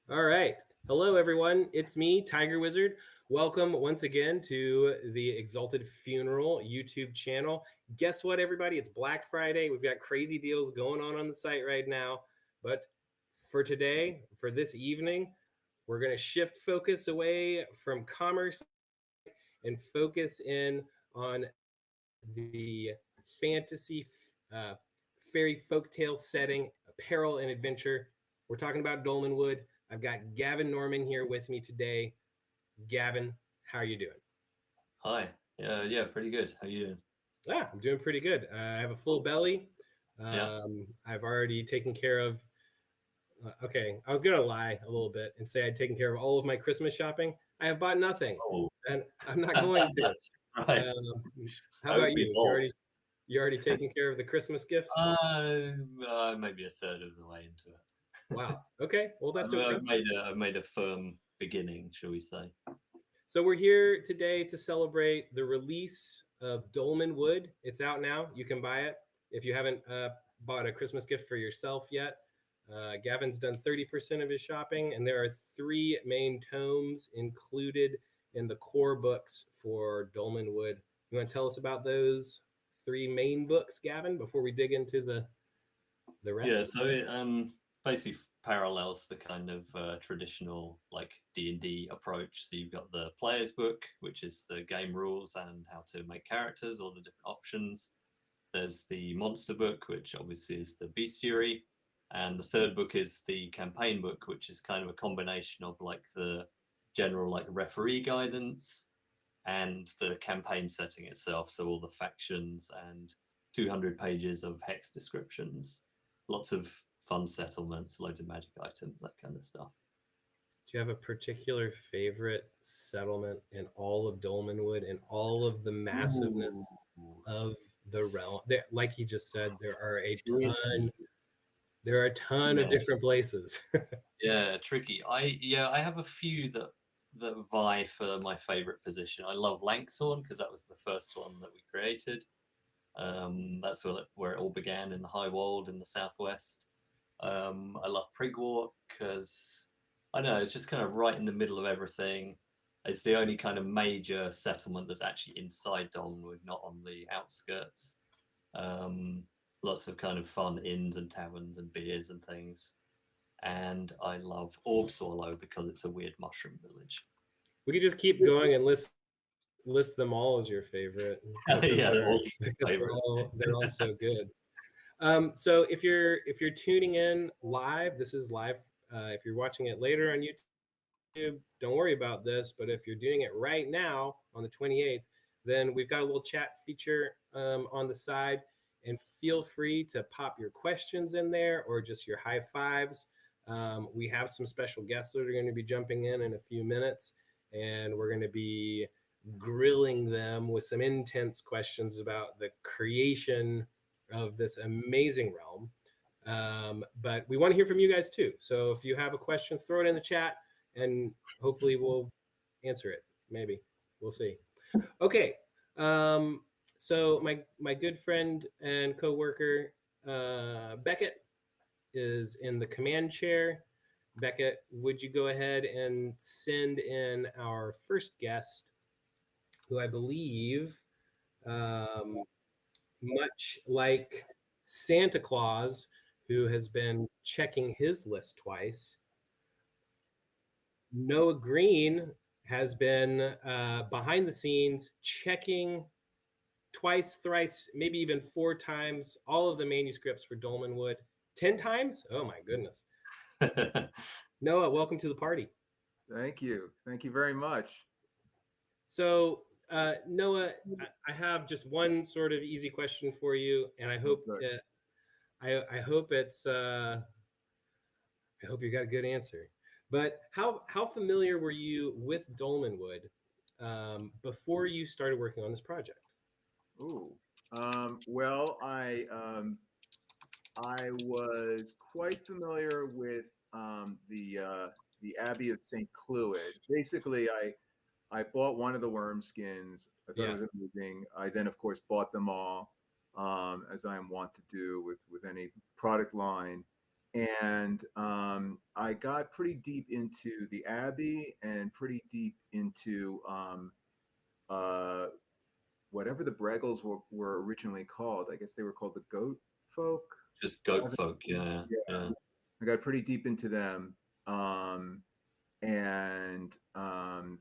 All right. Hello, everyone. It's me, Tiger Wizard. Welcome once again to the Exalted Funeral YouTube channel. Guess what, everybody? It's Black Friday. We've got crazy deals going on the site right now. But for today, for this evening, we're going to shift focus away from commerce and focus in on the fantasy uh, fairy folktale setting, apparel, and adventure. We're talking about Dolmenwood. I've got Gavin Norman here with me today. Gavin, how are you doing? Hi. Yeah, pretty good. How you doing? I'm doing pretty good. I have a full belly. Yeah. I've already taken care of. Okay, I was gonna lie a little bit and say I'd taken care of all of my Christmas shopping. I have bought nothing, Oh, and I'm not going to. right. How That about would be you? You bold. already you already taken care of the Christmas gifts? Maybe a third of the way into it. Wow. Okay. Well, that's impressive. I've made a firm beginning, shall we say? So we're here today to celebrate the release of Dolmanwood. It's out now. You can buy it if you haven't bought a Christmas gift for yourself yet. Gavin's done 30% of his shopping, and there are three main tomes included in the core books for Dolmanwood. You want to tell us about those three main books, Gavin, before we dig into the Yeah. rest? So it basically parallels the kind of traditional like D&D approach. So you've got the player's book, which is the game rules and how to make characters, all the different options. There's the monster book, which obviously is the bestiary, and the third book is the campaign book, which is kind of a combination of like the general like referee guidance and the campaign setting itself. So all the factions and 200 pages of hex descriptions, lots of fun settlements, loads of magic items, that kind of stuff. Do you have a particular favorite settlement in all of Dolmenwood and all of the Ooh, massiveness of the realm? There, like he just said, there are a ton. tricky. There are a ton of Yeah, different places. yeah, tricky. I have a few that vie for my favorite position. I love Lanxorn because that was the first one that we created. That's where it all began in the High Wold in the southwest. I love Prigwort because I don't know it's just kind of right in the middle of everything. It's the only kind of major settlement that's actually inside Dolmenwood, not on the outskirts. Um, Lots of kind of fun inns and taverns and beers and things. And I love Orb Swallow because it's a weird mushroom village. We could just keep going and list them all as your favorite because Yeah, they're all favorites. they're all so good. So if you're tuning in live, this is live. If you're watching it later on YouTube, don't worry about this. But if you're doing it right now on the 28th, then we've got a little chat feature on the side. And feel free to pop your questions in there or just your high fives. We have some special guests that are going to be jumping in a few minutes, and we're going to be grilling them with some intense questions about the creation of this amazing realm. But we want to hear from you guys too. So if you have a question, throw it in the chat and hopefully we'll answer it. Maybe we'll see. Okay. Um, so my good friend and coworker Beckett is in the command chair. Beckett, would you go ahead and send in our first guest, who I believe, um, much like Santa Claus, who has been checking his list twice, Noah Green has been behind the scenes checking twice, thrice, maybe even four times all of the manuscripts for Dolmanwood. 10 times? Oh my goodness. Noah, welcome to the party. Thank you. Thank you very much. So, Noah, I have just one sort of easy question for you, and I Oh, hope good. I hope it's I hope you got a good answer. But how familiar were you with Dolmanwood before you started working on this project? Ooh. Well, I was quite familiar with the Abbey of St. Cloud. Basically, I bought one of the worm skins. I thought it Yeah. was amazing. I then, of course, bought them all, as I am wont to do with any product line. And I got pretty deep into the Abbey and pretty deep into uh, whatever the Breggles were originally called. I guess they were called the Goat Folk. Just goat folk, yeah, Yeah, yeah. I got pretty deep into them, and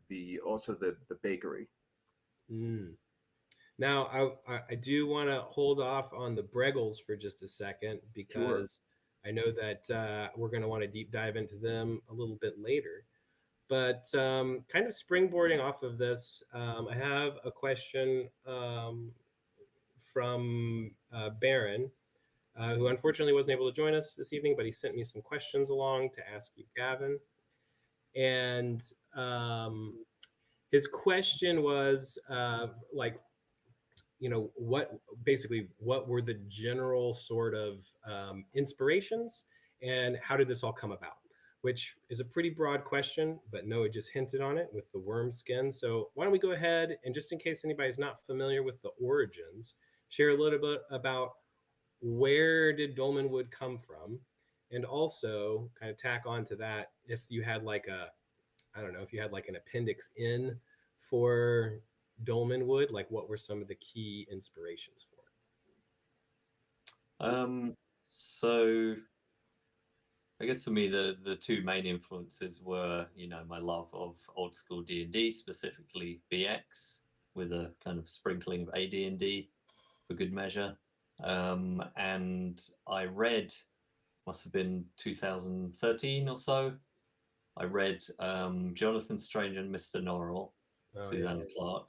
the also the bakery. Mm. Now, I do want to hold off on the Breggles for just a second Sure. because I know that we're going to want to deep dive into them a little bit later. But kind of springboarding off of this, I have a question from Baron, who unfortunately wasn't able to join us this evening, but he sent me some questions along to ask you, Gavin. And his question was like, what were the general sort of inspirations and how did this all come about, which is a pretty broad question, but Noah just hinted on it with the worm skin. So why don't we go ahead and, just in case anybody's not familiar with the origins, share a little bit about where did Dolmanwood come from, and also kind of tack on to that if you had like a, I don't know, if you had like an appendix in for Dolmenwood, like what were some of the key inspirations for So I guess for me, the two main influences were, my love of old school D&D, specifically BX, with a kind of sprinkling of AD&D for good measure. And I read, must have been 2013 or so, I read Jonathan Strange and Mr. Norrell, it? Oh yeah. Susanna Clarke,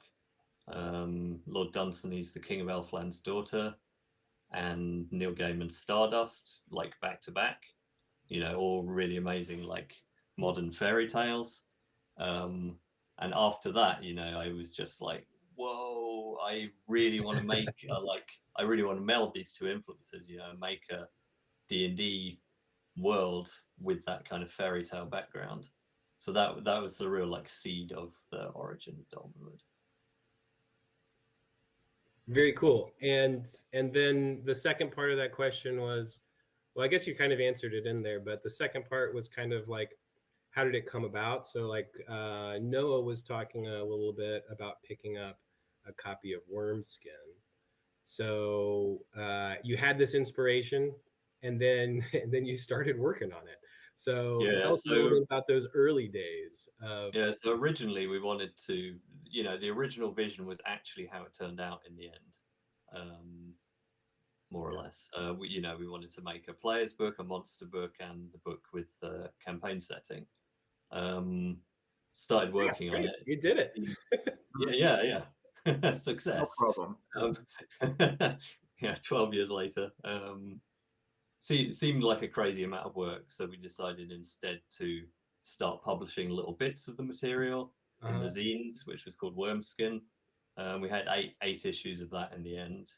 Lord Dunsany's The King of Elfland's Daughter, and Neil Gaiman's Stardust, like back to back, all really amazing, like modern fairy tales. And after that, I was just like, whoa, I really want to make I really want to meld these two influences, make a D&D world with that kind of fairy tale background. So that was the real like seed of the origin of Dolmanwood. Very cool. And then the second part of that question was, well, I guess you kind of answered it in there, but the second part was kind of like, how did it come about? So like Noah was talking a little bit about picking up a copy of Wormskin. So you had this inspiration, and then and then you started working on it. So Yeah, tell us a little so bit about those early days of. yeah, so originally we wanted to, the original vision was actually how it turned out in the end, more or less. We wanted to make a player's book, a monster book, and the book with campaign setting. Started Yeah, working on great. it. You did it. Yeah. No Success. problem. Yeah, 12 years later. Seemed like a crazy amount of work, so we decided instead to start publishing little bits of the material in the zines, which was called Wormskin. We had eight issues of that in the end.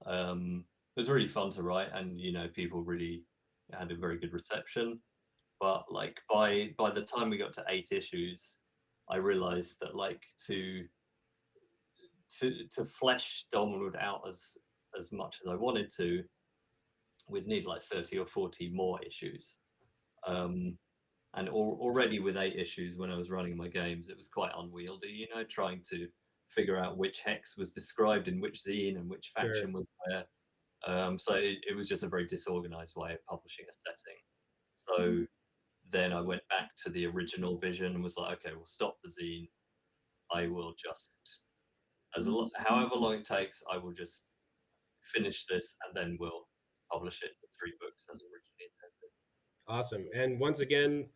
It was really fun to write, and people really had a very good reception. But like by the time we got to 8 issues, I realized that like to flesh Dolmanwood out as much as I wanted to, we'd need like 30 or 40 more issues. And already with 8 issues, when I was running my games, it was quite unwieldy, trying to figure out which hex was described in which zine and which faction Sure. was where. So it was just a very disorganized way of publishing a setting. So then I went back to the original vision and was like, okay, we'll stop the zine. I will just, however long it takes, I will just finish this and then we'll publish it in 3 books as originally intended. Awesome. And once again,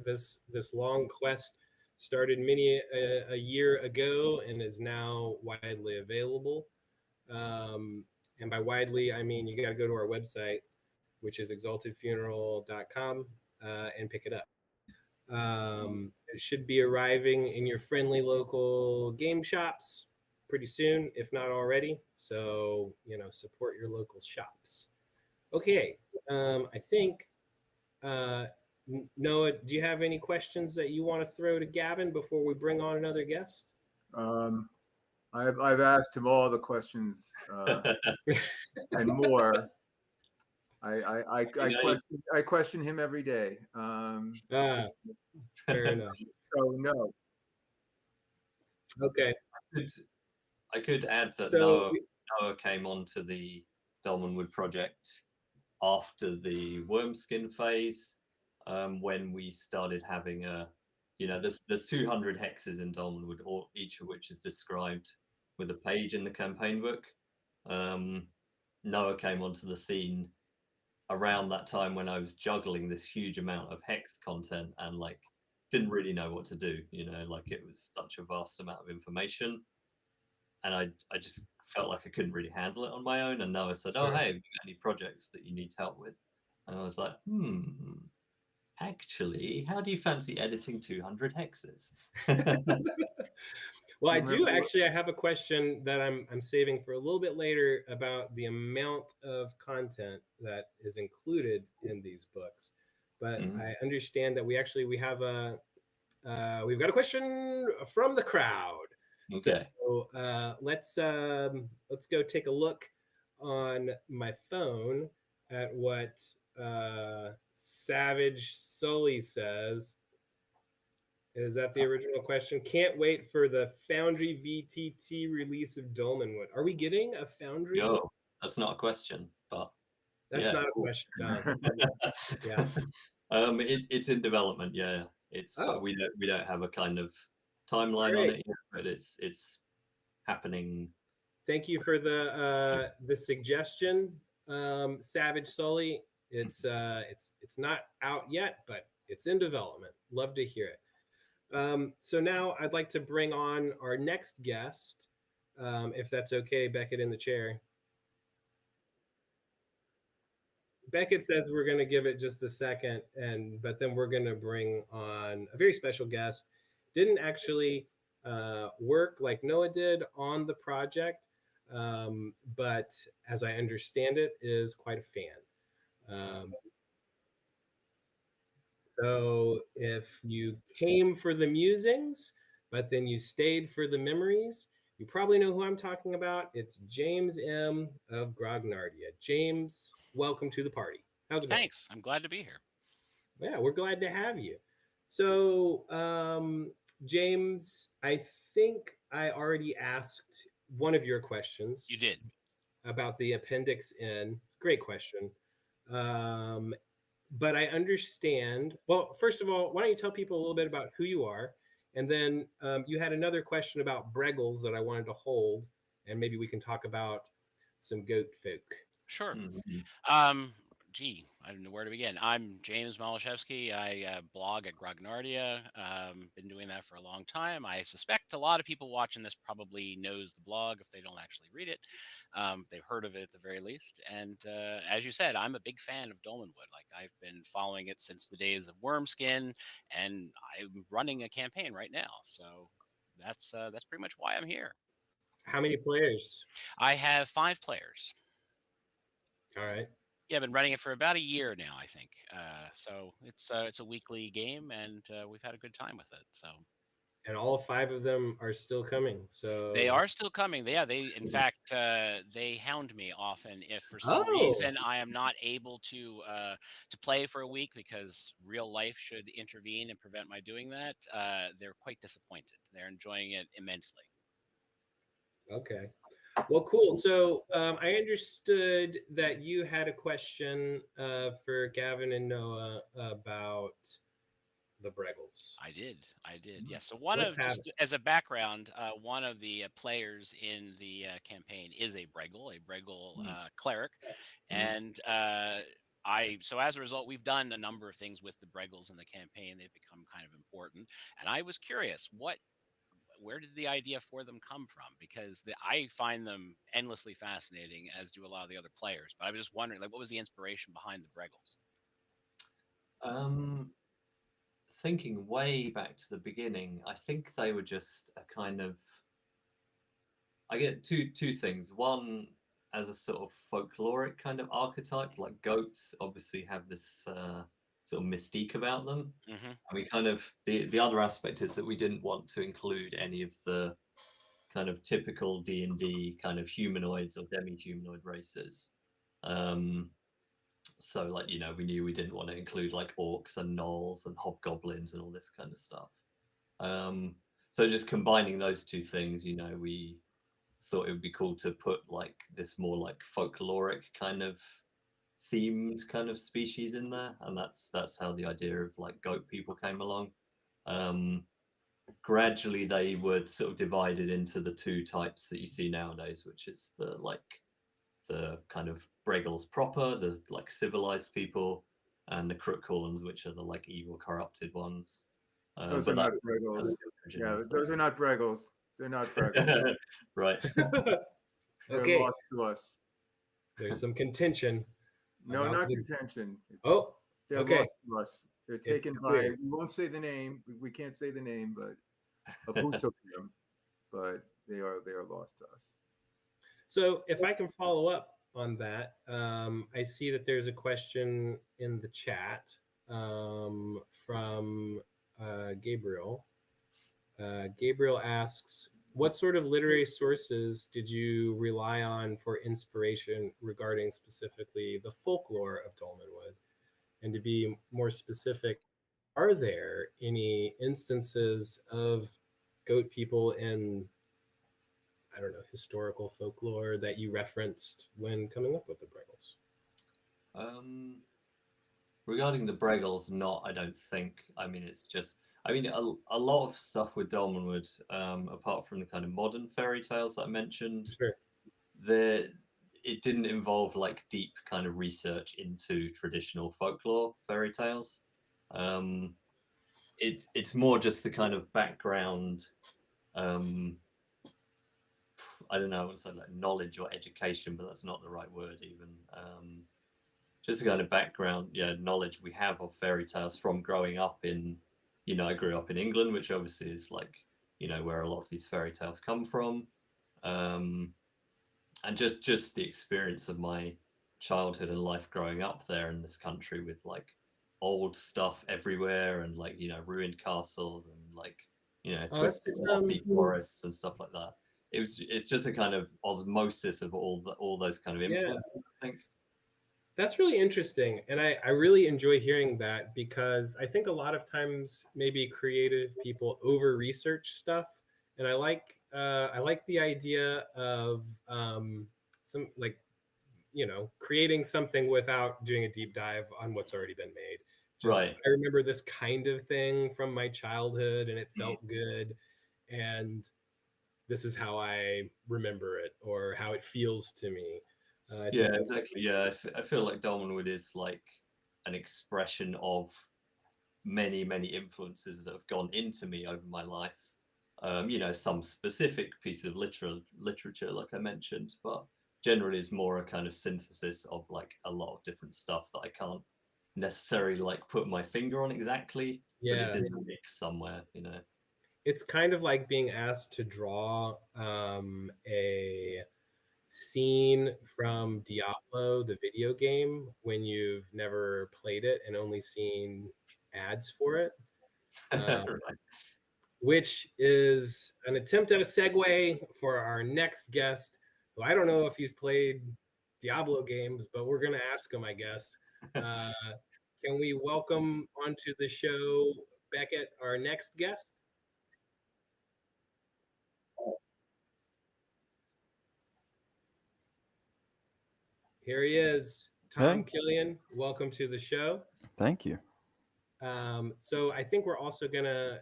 this long quest started many a year ago and is now widely available. And by widely, I mean you got to go to our website, which is exaltedfuneral.com, and pick it up. It should be arriving in your friendly local game shops pretty soon, if not already. So, support your local shops. Okay. I think, Noah, do you have any questions that you want to throw to Gavin before we bring on another guest? I've asked him all the questions and more. I question him every day. Ah, fair enough. So no. Okay. could I could add that So Noah came onto the Dolmanwood project after the Wormskin phase, when we started having there's 200 hexes in Dolmanwood, or each of which is described with a page in the campaign book. Noah came onto the scene around that time when I was juggling this huge amount of hex content and like didn't really know what to do. Like it was such a vast amount of information, and I just felt like I couldn't really handle it on my own. And Noah said, "Oh, sure. hey, have you got any projects that you need help with?" And I was like, actually, how do you fancy editing 200 hexes? Well, Do I you do remember what? actually. I have a question that I'm saving for a little bit later about the amount of content that is included in these books. But Mm, I understand that we have we've got a question from the crowd. So okay. let's go take a look on my phone at what Savage Sully says. Is that the original question? Can't wait for the Foundry VTT release of Dolmenwood. Are we getting a Foundry? Yo, that's not a question, but That's yeah, not a cool. question. Yeah. It's in development. Yeah, it's Oh, we don't have a kind of all timeline on right. it yet, but it's happening. Thank you for the suggestion, Savage Sully. It's not out yet, but it's in development. Love to hear it. So now I'd like to bring on our next guest, if that's okay, Beckett in the chair. Beckett says we're going to give it just a second, but then we're going to bring on a very special guest. Didn't actually work like Noah did on the project, but as I understand it, is quite a fan. So if you came for the musings, but then you stayed for the memories, you probably know who I'm talking about. It's James M. of Grognardia. James, welcome to the party. How's it going? Thanks. I'm glad to be here. Yeah, we're glad to have you. So, James, I think I already asked one of your You questions did. about the Appendix N. Great question. Um, but I understand. Well, first of all, why don't you tell people a little bit about who you are? And then you had another question about Breggles that I wanted to hold, and maybe we can talk about some goat folk. Sure. Mhm. Gee, I don't know where to begin. I'm James Malashevsky. I blog at Grognardia. Been doing that for a long time. I suspect a lot of people watching this probably knows the blog if they don't actually read it. They've heard of it at the very least. And as you said, I'm a big fan of Dolmanwood. Like I've been following it since the days of Wormskin, and I'm running a campaign right now. So that's pretty much why I'm here. How many players? I have 5 players. All right. Yeah, I've been running it for about a year now, I think. So it's a weekly game, and we've had a good time with it. So And all 5 of them are still coming. they So, are still coming. Yeah, they in fact they hound me often if for some oh, reason I am not able to play for a week because real life should intervene and prevent my doing that. They're quite disappointed. They're enjoying it immensely. okay. Well, cool. So I understood that you had a question for Gavin and Noah about the Breggles. I did. I did. Yes. So one Let's of have it. just as a background, one of the players in the campaign is a Breggle cleric, Mm. and so as a result, we've done a number of things with the Breggles in the campaign. They've become kind of important, and I was curious where did the idea for them come from? Because I find them endlessly fascinating, as do a lot of the other players. But I was just wondering, like, what was the inspiration behind the Breggles? Um, Thinking way back to the beginning, I think they were just a kind of. I get two things. One, as a sort of folkloric kind of archetype, like goats obviously have this sort of mystique about them. Hmm. And we kind of the other aspect is that we didn't want to include any of the kind of typical D&D kind of humanoids or demi-humanoid races. Um, So like, you know, we knew we didn't want to include like orcs and gnolls and hobgoblins and all this kind of stuff. So just combining those two things, you know, we thought it would be cool to put like this more like folkloric kind of themed kind of species in there, and that's how the idea of like goat people came along. Um, Gradually, they were sort of divided into the two types that you see nowadays, which is the kind of Breggles proper, the like civilized people, and the Crookhorns, which are the like evil, corrupted ones. Those But are that not was kind Breggles. of the Yeah, original those are not Breggles. They're not Breggles. thing. Right. They're Okay, lost to us. there's some contention No, about not the. contention. Oh, They're okay. lost to us. They're It's taken by. clear. We won't say the name. We can't say the name, but of who took them. But they are lost to us. So if I can follow up on that, I see that there's a question in the chat from Gabriel. Gabriel asks, what sort of literary sources did you rely on for inspiration regarding specifically the folklore of Dolmenwood? And to be more specific, are there any instances of goat people in, I don't know, historical folklore that you referenced when coming up with the Breggles? Regarding the Breggles, not, I don't think. I mean, it's just, I mean, a lot of stuff with Dolmanwood, apart from the kind of modern fairy tales that I mentioned, Sure. it didn't involve like deep kind of research into traditional folklore fairy tales. It's more just the kind of background. I don't know, I would say like knowledge or education, but that's not the right word even. Just the kind of background, yeah, knowledge we have of fairy tales from growing up in, you know, I grew up in England, which obviously is like, you know, where a lot of these fairy tales come from. And just the experience of my childhood and life growing up there in this country with like old stuff everywhere and like, you know, ruined castles and like, you know, Oh, twisted that's mossy forests and stuff like that. It's just a kind of osmosis of all those kind of yeah, influences, I think. that's really interesting. And I really enjoy hearing that because I think a lot of times maybe creative people over research stuff. And I like the idea of some like, you know, creating something without doing a deep dive on what's already been made. Just Right. I remember this kind of thing from my childhood and it felt good. And this is how I remember it or how it feels to me. I Yeah, think that's exactly. Yeah, I feel like Dolmanwood is like an expression of many influences that have gone into me over my life. You know, some specific piece of literature, like I mentioned, but generally is more a kind of synthesis of like a lot of different stuff that I can't necessarily like put my finger on exactly, but it's yeah. in the mix somewhere, you know. It's kind of like being asked to draw a scene from Diablo, the video game, when you've never played it and only seen ads for it. Right. Which is an attempt at a segue for our next guest, who I don't know if he's played Diablo games, but we're going to ask him, I guess. Uh, can we welcome onto the show Beckett, our next guest? Here he is, Tom Hey. Killian. Welcome to the show. Thank you. So I think we're also going to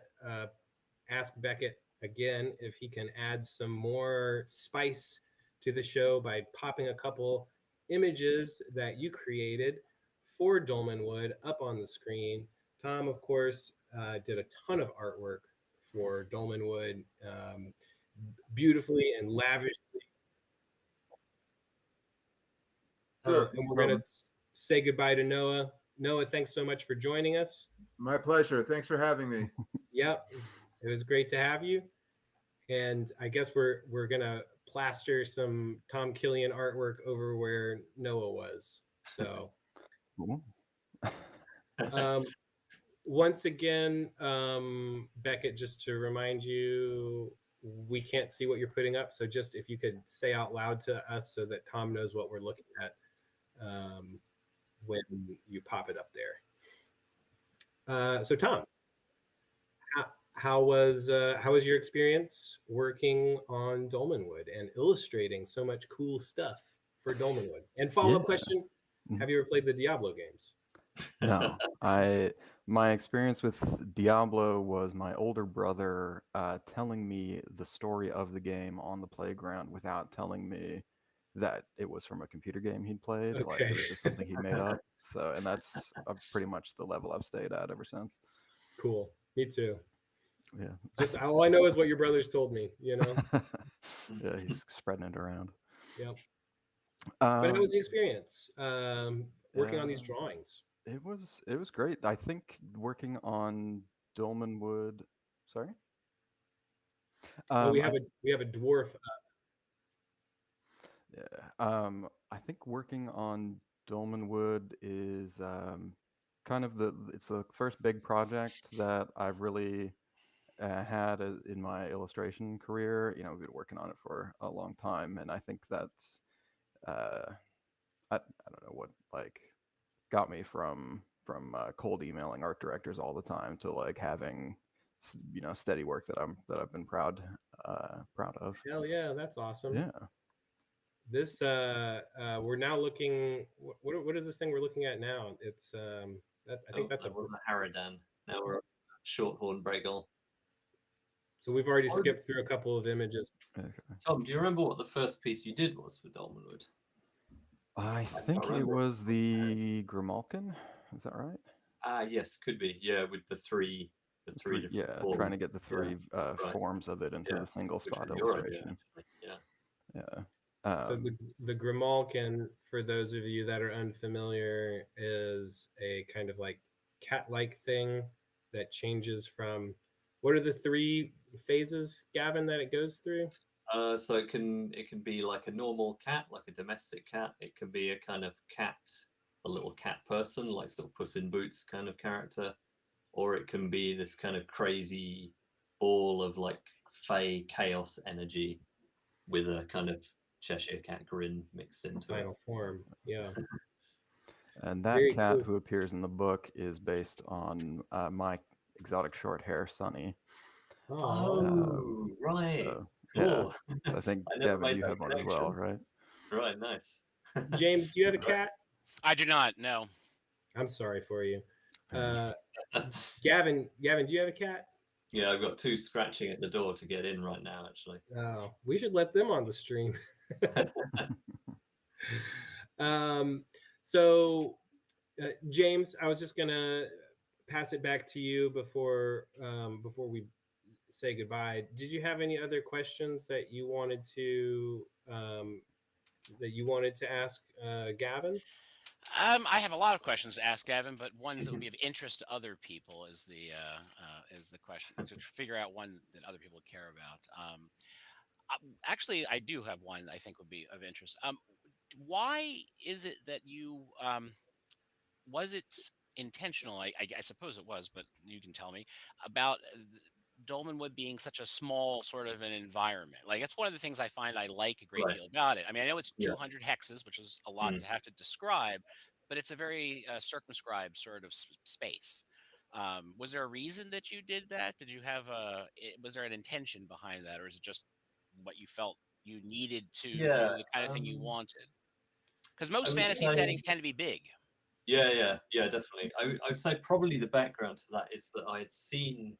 ask Beckett again if he can add some more spice to the show by popping a couple images that you created for Dolmanwood up on the screen. Tom, of course, did a ton of artwork for Dolmanwood, beautifully and lavishly. Sure. And we're going to say goodbye to Noah. Noah, thanks so much for joining us. My pleasure. Thanks for having me. Yep, it was great to have you. And I guess we're gonna plaster some Tom Killian artwork over where Noah was. So once again, Beckett, just to remind you, we can't see what you're putting up. So just if you could say out loud to us so that Tom knows what we're looking at, when you pop it up there. So Tom, how was your experience working on Dolmenwood and illustrating so much cool stuff for Dolmenwood? And follow up Yeah. question: Mhm. have you ever played the Diablo games? No, my experience with Diablo was my older brother telling me the story of the game on the playground without telling me that it was from a computer game he'd played. Like Okay, it was just something he made up. So, and that's pretty much the level I've stayed at ever since. cool. Me too. Yeah. Just all I know is what your brothers told me. You know. Yeah, he's spreading it around. Yep. But how Um, was the experience working on these yeah, drawings? it was great. I think working on Dolmanwood. Sorry. Oh, we I have a dwarf. Yeah. I think working on Dolmenwood is kind of it's the first big project that I've really had in my illustration career. You know, we've been working on it for a long time, and I think that's uh, I don't know what like got me from cold emailing art directors all the time to like having steady work that I've been proud of. Hell yeah, that's awesome. Yeah. This we're now looking. What is this thing we're looking at now? It's I think that's a. That was a Harridan. Now we're up to Shorthorn Bregel. So we've already Oh. skipped through a couple of images. Okay. Tom, do you remember what the first piece you did was for Dolmanwood? I can't think it remember. was the Grimalkin. Is that right? Ah, yes, could be. Yeah, with the three different Yeah, forms. trying to get the three right. forms of it into Yeah, the single which spot was your idea, illustration. actually. Yeah. Yeah. So the Grimalkin, for those of you that are unfamiliar, is a kind of like cat-like thing that changes from. What are the three phases, Gavin, that it goes through? So it can be like a normal cat, like a domestic cat. It can be a kind of cat, a little cat person, like sort of Puss in Boots kind of character, or it can be this kind of crazy ball of like fey chaos energy with a kind of Cheshire cat grin mixed into it. Final form, yeah. And that Very cat cool. who appears in the book is based on my exotic short hair, Sunny. Oh, right. So, yeah. Cool. So I think I never Gavin, made you that have one as well, connection. right? Right, nice. James, do you have a cat? I do not. No. I'm sorry for you. Gavin, do you have a cat? Yeah, I've got two scratching at the door to get in right now, actually. Oh, we should let them on the stream. So, James, I was just gonna pass it back to you before we say goodbye. Did you have any other questions that you wanted to ask Gavin? I have a lot of questions to ask Gavin, but ones that would be of interest to other people is the question to figure out one that other people care about. Actually, I do have one I think would be of interest. Why is it that you was it intentional? I suppose it was, but you can tell me about Dolmanwood being such a small sort of an environment. Like that's one of the things I find I like a great Right. deal about it. I mean, I know it's Yeah. 200 hexes, which is a lot to have to describe, but it's a very circumscribed sort of space. Was there a reason that you did that? Did you have was there an intention behind that, or is it just what you felt you needed to Yeah. do the kind of thing you wanted? Because I most would fantasy say, settings tend to be big. yeah, definitely. I would say probably the background to that is that I had seen,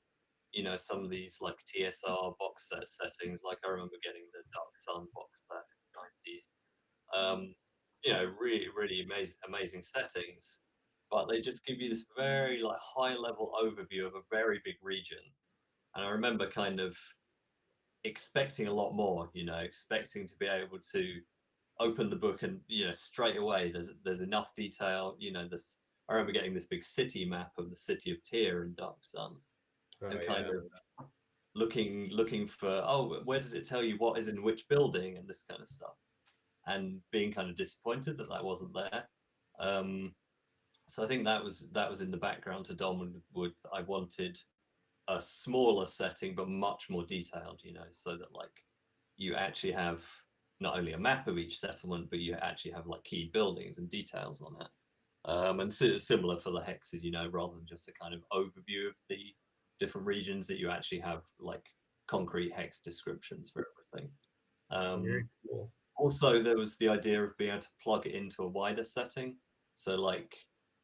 some of these like TSR box set settings. Like I remember getting the Dark Sun box set in the 90s. Really, really amazing settings, but they just give you this very like high level overview of a very big region. And I remember kind of expecting a lot more, expecting to be able to open the book and straight away there's enough detail. This I remember getting this big city map of the city of Tyr in Dark Sun, and kind of looking for, where does it tell you what is in which building and this kind of stuff, and being kind of disappointed that that wasn't there. So I think that was in the background to Dolmanwood. I wanted a smaller setting but much more detailed, so that like you actually have not only a map of each settlement, but you actually have like key buildings and details on it. And similar for the hexes, you know, rather than just a kind of overview of the different regions, that you actually have like concrete hex descriptions for everything. Very cool. Also, there was the idea of being able to plug it into a wider setting. So, like,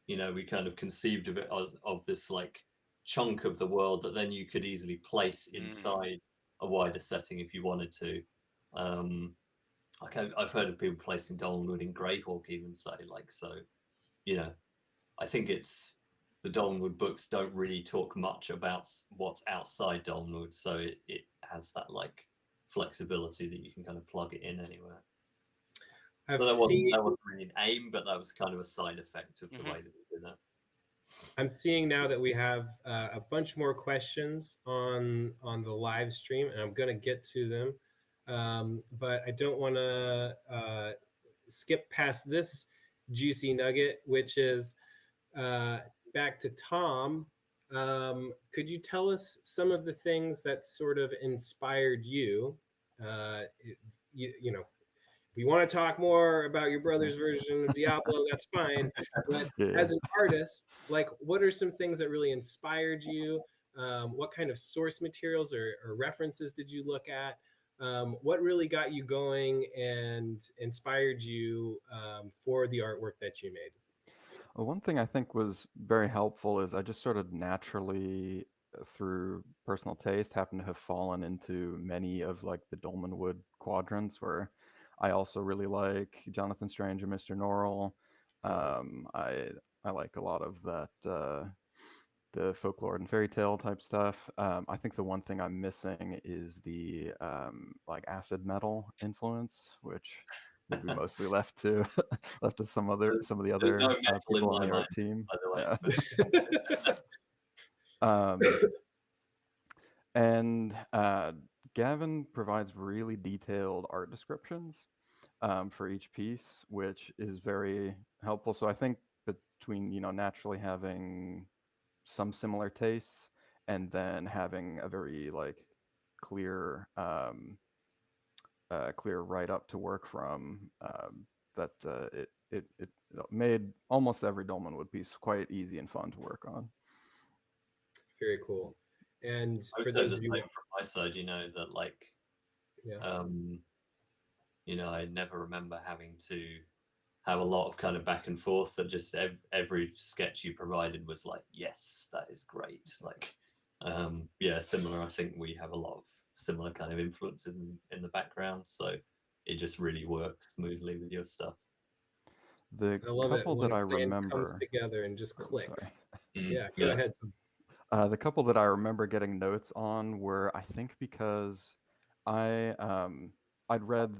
you know, we kind of conceived of it as of this like chunk of the world that then you could easily place inside a wider setting if you wanted to. Like I've heard of people placing Dolmenwood in Greyhawk, even say like so. You know, I think it's the Dolmenwood books don't really talk much about what's outside Dolmenwood, so it has that like flexibility that you can kind of plug it in anywhere. I've So seen. that wasn't really an aim, but that was kind of a side effect of the way that we did that. I'm seeing now that we have a bunch more questions on the live stream, and I'm going to get to them, but I don't want to skip past this juicy nugget, which is back to Tom. Could you tell us some of the things that sort of inspired you? You know, if you want to talk more about your brother's version of Diablo, that's fine. But as an artist, like, what are some things that really inspired you? What kind of source materials or references did you look at? What really got you going and inspired you for the artwork that you made? Well, one thing I think was very helpful is I just sort of naturally, through personal taste, happen to have fallen into many of like the Dolmanwood quadrants, where I also really like Jonathan Strange and Mr. Norrell. I like a lot of that, the folklore and fairy tale type stuff. I think the one thing I'm missing is the like acid metal influence, which would be mostly left to some of the There's other no metal in people on my the mind, art team. by the way. Yeah. And Gavin provides really detailed art descriptions for each piece, which is very helpful. So I think between, you know, naturally having some similar tastes and then having a very like clear clear write up to work from, that it made almost every Dolmanwood piece quite easy and fun to work on. Very cool. And I would for say those the of you, same from my side, you know, that like, yeah, you know, I never remember having to have a lot of kind of back and forth, that just every sketch you provided was like, yes, that is great. Like, yeah, similar. I think we have a lot of similar kind of influences in the background, so it just really works smoothly with your stuff. The I love it couple that when I a plan comes remember, together and just sorry. clicks. Yeah, go Yeah. ahead. The couple that I remember getting notes on were, I think, because I I'd read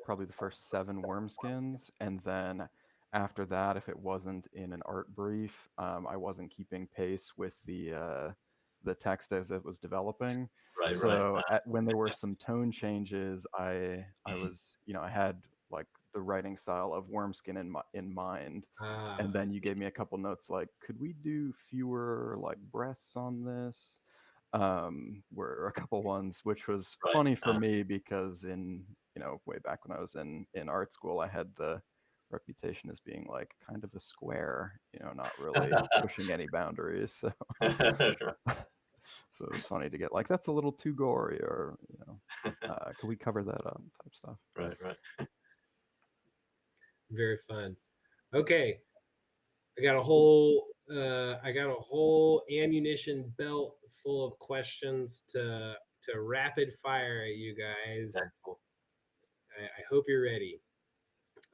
probably the first 7 Wormskins, and then after that, if it wasn't in an art brief, I wasn't keeping pace with the text as it was developing. Right, So when there were some tone changes, I was, you know, I had like the writing style of Wormskin in mind. And then you gave me a couple notes like, could we do fewer like breaths on this? Were a couple ones, which was funny for me because in, you know, way back when I was in art school, I had the reputation as being like kind of a square, you know, not really pushing any boundaries. So so it was funny to get like, that's a little too gory, or, you know, could we cover that up type stuff. right. Very fun. Okay, I got a whole ammunition belt full of questions to rapid fire at you guys. Yeah, cool. I hope you're ready.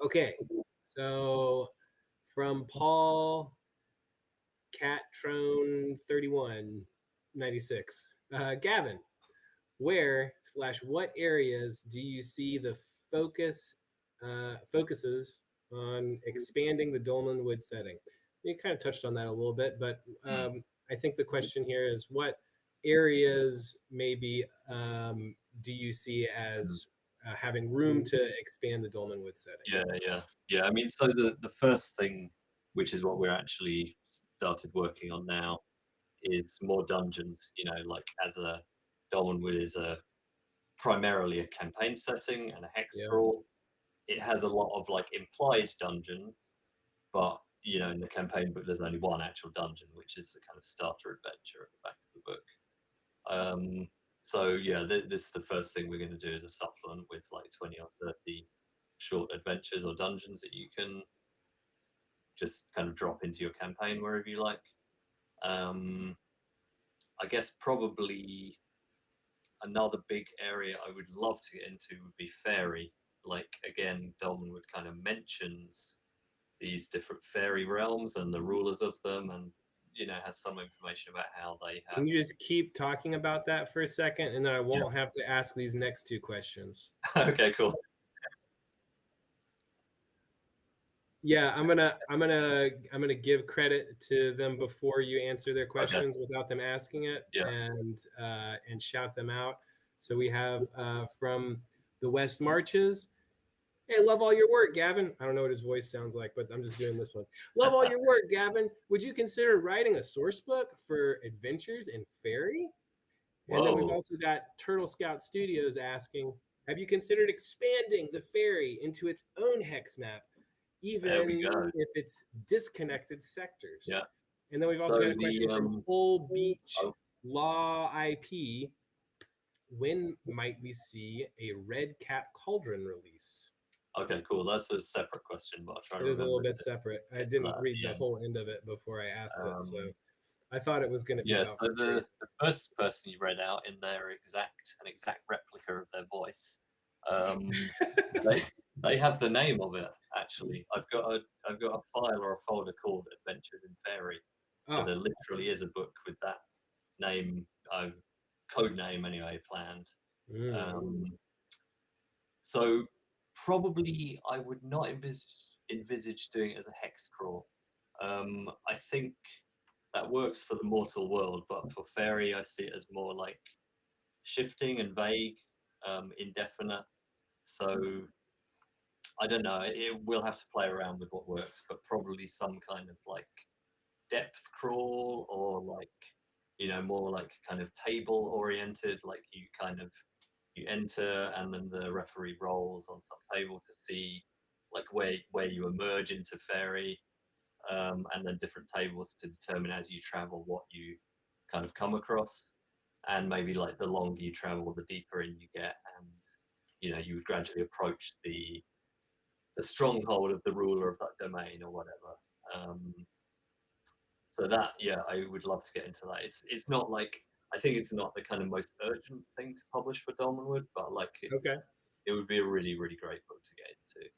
Okay, so from Paul Catrone 3196, Gavin, where/what areas do you see the focuses on expanding the Dolmanwood setting? You kind of touched on that a little bit, but I think the question here is, what areas maybe do you see as having room to expand the Dolmanwood setting? Yeah. I mean, so the first thing, which is what we're actually started working on now, is more dungeons. You know, like as a Dolmanwood is primarily a campaign setting and a hex Yeah. crawl. It has a lot of like implied dungeons, but in the campaign book, there's only one actual dungeon, which is the kind of starter adventure at the back of the book. So yeah, this is the first thing we're going to do as a supplement with like 20 or 30 short adventures or dungeons that you can just kind of drop into your campaign wherever you like. I guess probably another big area I would love to get into would be fairy. Like again, Dolmenwood kind of mentions these different fairy realms and the rulers of them, and has some information about how they have. Can you just keep talking about that for a second, and then I won't have to ask these next two questions? Okay, cool. Yeah, I'm gonna give credit to them before you answer their questions without them asking it, and shout them out. So we have from the West Marches. Hey, love all your work, Gavin. I don't know what his voice sounds like, but I'm just doing this one. Love all your work, Gavin. Would you consider writing a source book for adventures in fairy? And then we've also got Turtle Scout Studios asking, have you considered expanding the fairy into its own hex map, even if it's disconnected sectors? Yeah. And then we've also got a question from Whole Beach Law IP. When might we see a Red Cat Cauldron release? Okay, cool. That's a separate question, but I'll try to remember. It is a little bit separate. I didn't read the whole end of it before I asked it, so I thought it was going to be about. So the first person you read out in their an exact replica of their voice. They have the name of it actually. I've got a file or a folder called Adventures in Fairy. So there literally is a book with that name, code name anyway, planned. So probably I would not envisage doing it as a hex crawl. I think that works for the mortal world, but for fairy, I see it as more like shifting and vague, indefinite. So I don't know. We'll have to play around with what works, but probably some kind of like depth crawl, or like more like kind of table oriented. Like you enter, and then the referee rolls on some table to see like where you emerge into fairy. And then different tables to determine as you travel what you kind of come across, and maybe like the longer you travel, the deeper in you get, and you would gradually approach the stronghold of the ruler of that domain or whatever. So that, I would love to get into that. It's not like, I think it's not the kind of most urgent thing to publish for Dolmanwood, but like it would be a really, really great book to get into.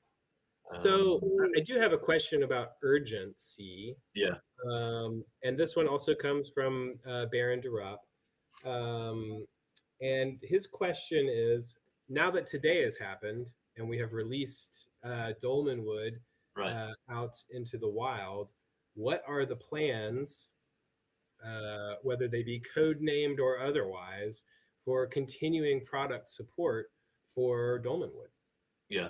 So I do have a question about urgency. Yeah. And this one also comes from Baron Durop. And his question is, now that today has happened and we have released Dolmanwood out into the wild, what are the plans, whether they be code-named or otherwise, for continuing product support for Dolmanwood? Yeah.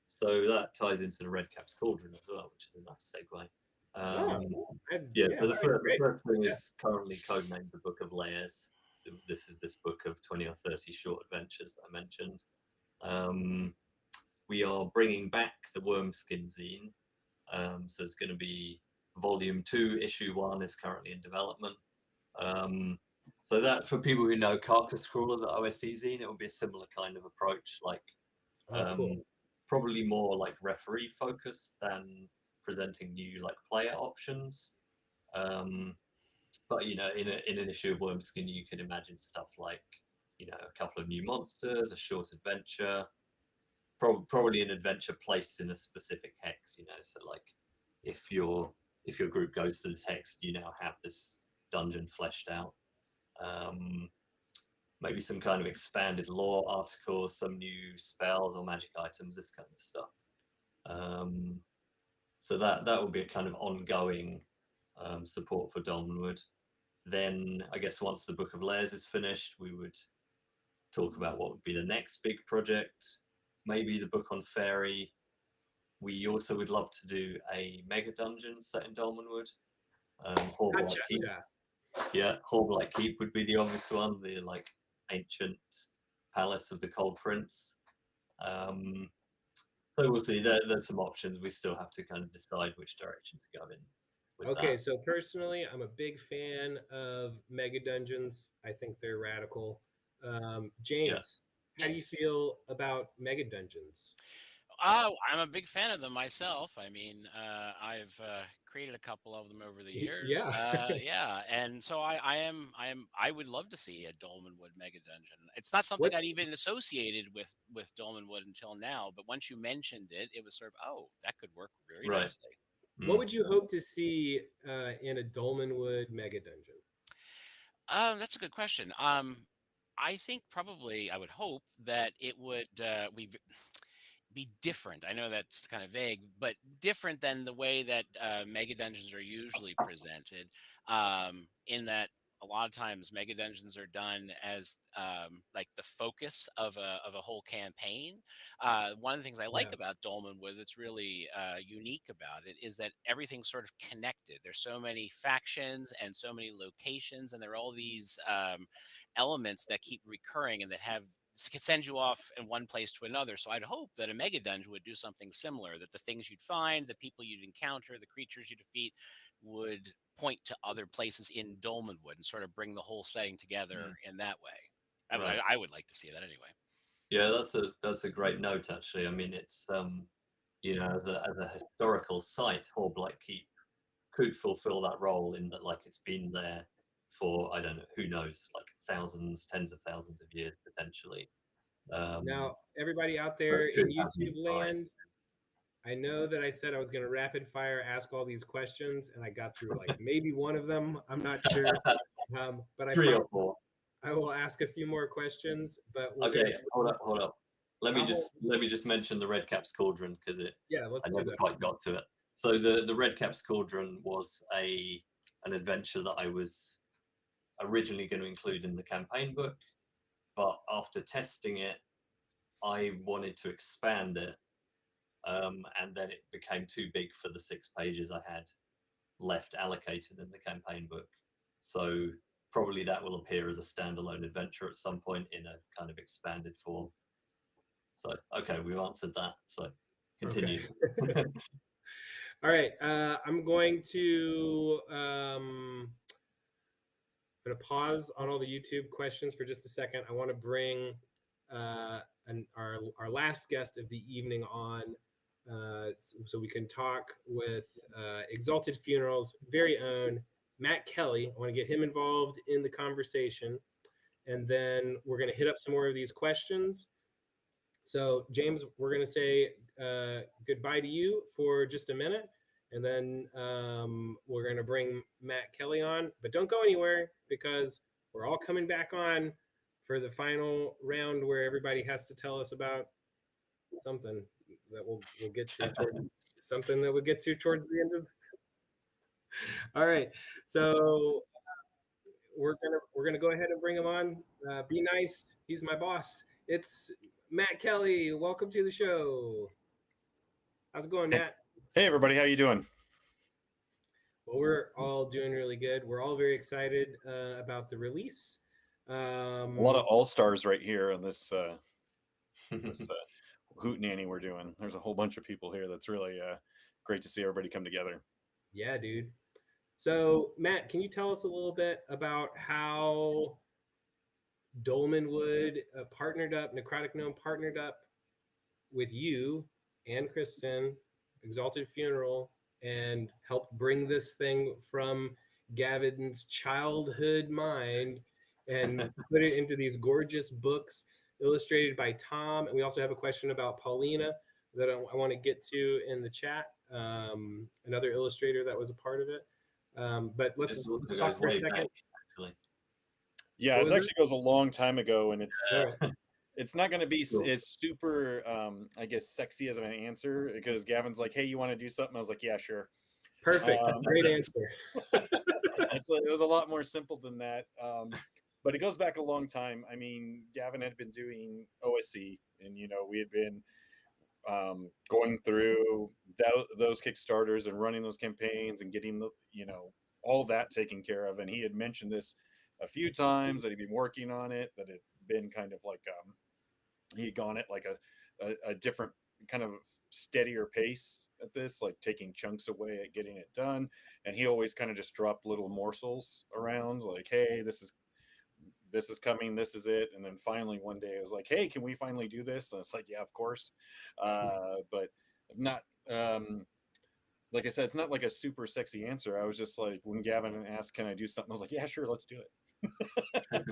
So that ties into the Red Cap's Cauldron as well, which is a nice segue. So the first thing is currently codenamed the Book of Layers. This is this book of 20 or 30 short adventures that I mentioned. We are bringing back the Wormskin zine. So it's going to be Volume 2, Issue 1 is currently in development. So that, for people who know Carcass Crawler, the OSE zine, it will be a similar kind of approach, like probably more like referee focused than presenting new like player options. But in an issue of Wormskin, you can imagine stuff like a couple of new monsters, a short adventure, probably an adventure placed in a specific hex. So like if your group goes to this hex, you now have this dungeon fleshed out. Maybe some kind of expanded lore articles, some new spells or magic items, this kind of stuff. So that will be a kind of ongoing support for Dolmenwood. Then I guess once the Book of Layers is finished, we would talk about what would be the next big project. Maybe the book on fairy. We also would love to do a mega dungeon set in Dolmenwood. Horblight Keep. Yeah, Horblight Keep would be the obvious one, the like ancient palace of the Cold Prince. So we'll see. There's some options. We still have to kind of decide which direction to go in with Okay, that. so personally, I'm a big fan of mega dungeons. I think they're radical. James, how do you Yes. feel about mega dungeons? Oh, I'm a big fan of them myself. I mean, I've created a couple of them over the years. Yeah. Yeah, and so I would love to see a Dolmenwood mega dungeon. It's not something I'd What's even associated with Dolmenwood until now, but once you mentioned it, it was sort of, oh, that could work very Right. nicely. what would you hope to see in a Dolmenwood mega dungeon? That's a good question. I think probably I would hope that it would be different. I know that's kind of vague, but different than the way that mega dungeons are usually presented. In that a lot of times mega dungeons are done as like the focus of a whole campaign. One of the things I like Yeah. about Dolmanwood that's really unique about it is that everything's sort of connected. There's so many factions and so many locations, and there are all these elements that keep recurring and that have can send you off in one place to another. So I'd hope that a mega dungeon would do something similar, that the things you'd find, the people you'd encounter, the creatures you defeat would point to other places in Dolmenwood and sort of bring the whole setting together in that way. Right. I would like to see that anyway. Yeah, that's a great note actually. I mean, it's as a historical site, Horblight Keep could fulfill that role in that like it's been there for I don't know who knows like thousands, tens of thousands of years potentially. Now, everybody out So there it could in have these YouTube ties. land, I know that I said I was going to rapid fire ask all these questions, and I got through like maybe one of them. I'm not sure, but Three or four. I will ask a few more questions. But we're Okay, gonna hold up. Let me I'll- just mention the Red Cap's Cauldron because yeah, I let's do never that. quite got to it. So the Red Cap's Cauldron was an adventure that I was originally going to include in the campaign book, but after testing it, I wanted to expand it, and then it became too big for the 6 pages I had left allocated in the campaign book. So probably that will appear as a standalone adventure at some point in a kind of expanded form. So okay, we've answered that. So continue. Okay. All right, I'm going to pause on all the YouTube questions for just a second. I want to bring our last guest of the evening on, so we can talk with Exalted Funerals' very own Matt Kelly. I want to get him involved in the conversation, and then we're going to hit up some more of these questions. So, James, we're going to say goodbye to you for just a minute, and then we're going to bring Matt Kelly on. But don't go anywhere because we're all coming back on for the final round where everybody has to tell us about something that we'll get to towards something that we'll get to towards the end of. All right, so we're gonna go ahead and bring him on. Be nice. He's my boss. It's Matt Kelly. Welcome to the show. How's it going, Matt? Hey, everybody. How you doing? Well, we're all doing really good. We're all very excited about the release. A lot of all-stars right here on this, this hootenanny we're doing. There's a whole bunch of people here. That's really great to see everybody come together. Yeah, dude. So, Matt, can you tell us a little bit about how Dolmanwood partnered up, Necrotic Gnome partnered up with you and Kristen, Exalted Funeral, and helped bring this thing from Gavin's childhood mind and put it into these gorgeous books illustrated by Tom. And we also have a question about Paulina that I want to get to in the chat. Another illustrator that was a part of it. But let's talk for a second. Back, actually. Yeah, it actually goes a long time ago, and Right. it's not going to be as super, I guess, sexy as an answer because Gavin's like, "Hey, you want to do something?" I was like, "Yeah, sure." Perfect. Great answer. It was a lot more simple than that. But it goes back a long time. I mean, Gavin had been doing OSC, and we had been going through those Kickstarters and running those campaigns and getting the all that taken care of. And he had mentioned this a few times that he'd been working on it, that it had been kind of like he had gone at like a different kind of steadier pace at this, like taking chunks away at getting it done. And he always kind of just dropped little morsels around, like, hey, this is coming, this is it. And then finally one day I was like, hey, can we finally do this? And it's like, yeah, of course. But not like I said, it's not like a super sexy answer. I was just like, when Gavin asked, can I do something? I was like, yeah, sure, let's do it. Like,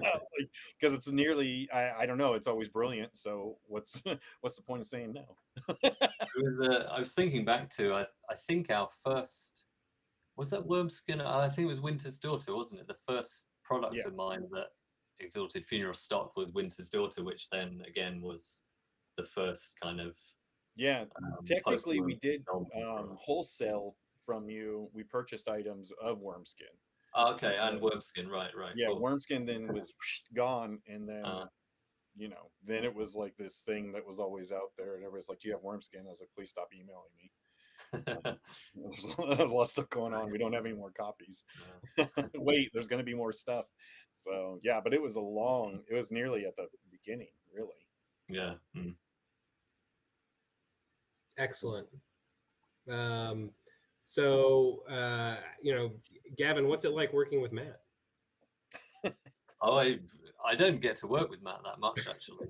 because it's nearly, I don't know, it's always brilliant. So what's what's the point of saying no? I was thinking back to, I think our first, was that Wormskin? I think it was Winter's Daughter, wasn't it? The first product Yeah. of mine that Exalted Funeral stock was Winter's Daughter, which then again was the first kind of Yeah, technically we post-Wormskin did product. wholesale from you. We purchased items of Wormskin. Oh, okay, and Wormskin, right, Yeah, cool. Wormskin then was gone, and then Uh, then it was like this thing that was always out there, and everybody's like, "Do you have Wormskin?" I was like, "Please stop emailing me." There's a lot of stuff going on. We don't have any more copies. Wait, there's going to be more stuff. So yeah, but it was it was nearly at the beginning, really. yeah. Mm. Excellent. So, Gavin, what's it like working with Matt? Oh, I don't get to work with Matt that much actually.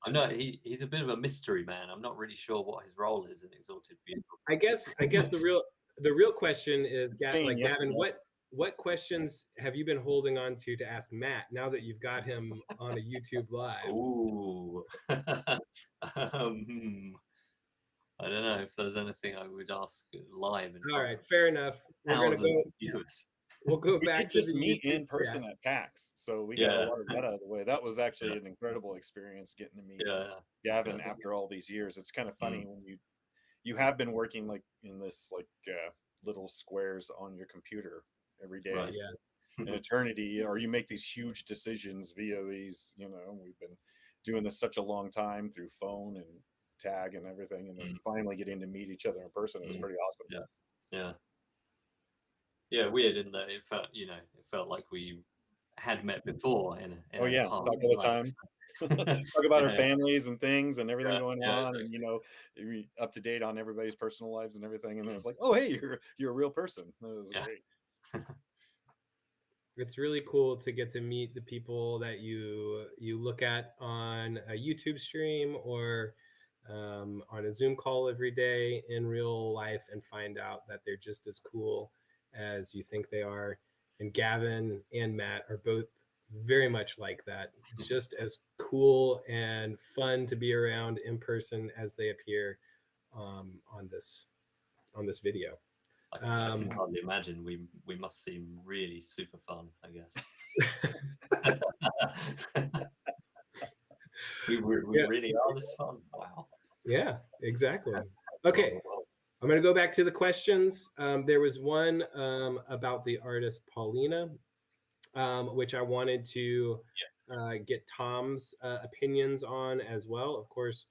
I know he's a bit of a mystery man. I'm not really sure what his role is in Exalted Funeral. I guess the real question is, Saying yes Gavin, or no. what questions have you been holding on to ask Matt now that you've got him on a YouTube live? Ooh. I don't know if there's anything I would ask live in All front right, of fair enough. We're gonna thousands go. of viewers. We'll go We back did to just the meet YouTube in person chat. at PAX, so we got Yeah. a lot of that out of the way. That was actually Yeah. an incredible experience getting to meet Yeah. Gavin Yeah. after all these years. It's kind of funny when you have been working like in this like little squares on your computer every day Right. for an eternity, or you make these huge decisions via these. We've been doing this such a long time through phone and tag and everything, and then finally getting to meet each other in person. It was pretty awesome. Yeah. Yeah. Yeah, weird in that it felt like we had met before in Oh a yeah, parallel talk all the life. time. Talk about our Yeah. families and things and everything Yeah, going yeah, on, exactly. and we up to date on everybody's personal lives and everything. And then it's like, oh hey, you're a real person. That was Yeah. great. It's really cool to get to meet the people that you look at on a YouTube stream or on a Zoom call every day in real life and find out that they're just as cool as you think they are. And Gavin and Matt are both very much like that, just as cool and fun to be around in person as they appear on this video. I can hardly imagine. We must seem really super fun, I guess. we really are this fun. Wow. Yeah, exactly. Okay, I'm going to go back to the questions. There was one about the artist Paulina, which I wanted to get Tom's opinions on as well. Of course,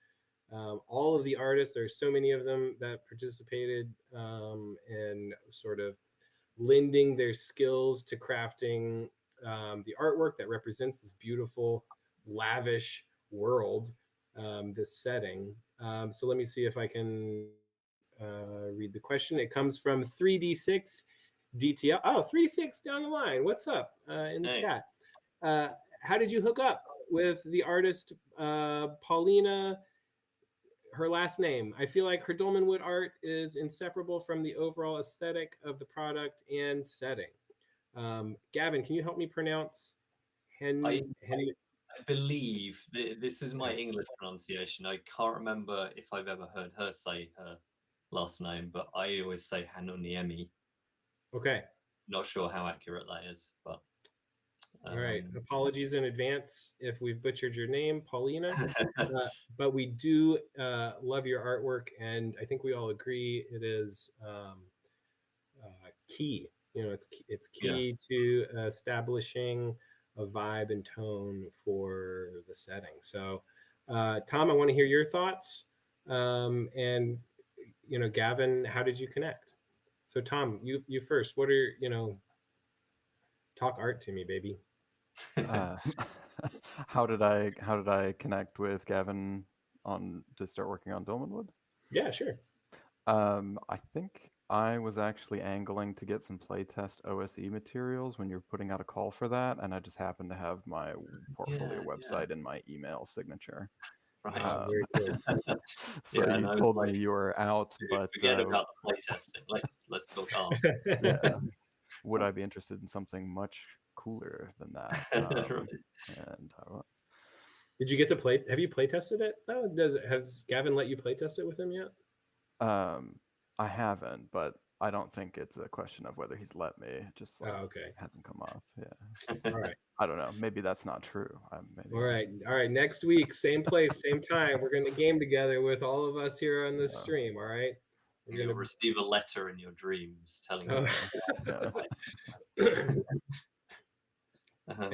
all of the artists, there's so many of them that participated in sort of lending their skills to crafting the artwork that represents this beautiful, lavish world, this setting. So let me see if I can read the question. It comes from 3D6 DTL. Oh, 3D6 down the line. What's up in the chat? How did you hook up with the artist Paulina? Her last name. I feel like her Dolmenwood art is inseparable from the overall aesthetic of the product and setting. Gavin, can you help me pronounce I believe this is my English pronunciation. I can't remember if I've ever heard her say her last name, but I always say Hanuniemi. Okay. Not sure how accurate that is, but all right. Apologies in advance if we've butchered your name, Paulina. But we do love your artwork, and I think we all agree it is key. It's key to establishing a vibe and tone for the setting. So, Tom, I want to hear your thoughts. And Gavin, how did you connect? So, Tom, you first. What are talk art to me, baby? How did I connect with Gavin to start working on Dolmanwood? Yeah, sure. I think I was actually angling to get some playtest OSE materials when you're putting out a call for that, and I just happened to have my portfolio Yeah, website in my email signature. right. Very cool. So Yeah, and you I was told like, me you were out, dude, but forget about the playtesting. Let's talk art. yeah, would I be interested in something much cooler than that? Right. And I was. Did you get to play? Have you play tested it? Oh, has Gavin let you play test it with him yet? I haven't, but I don't think it's a question of whether he's let me. It just like Oh, okay. hasn't come up. Yeah, All right. I don't know. Maybe that's not true. Maybe. All right. All right. Next week, same place, same time. We're going to game together with all of us here on the stream. All right. We're You'll going receive a letter in your dreams telling you. to. Yeah. Um,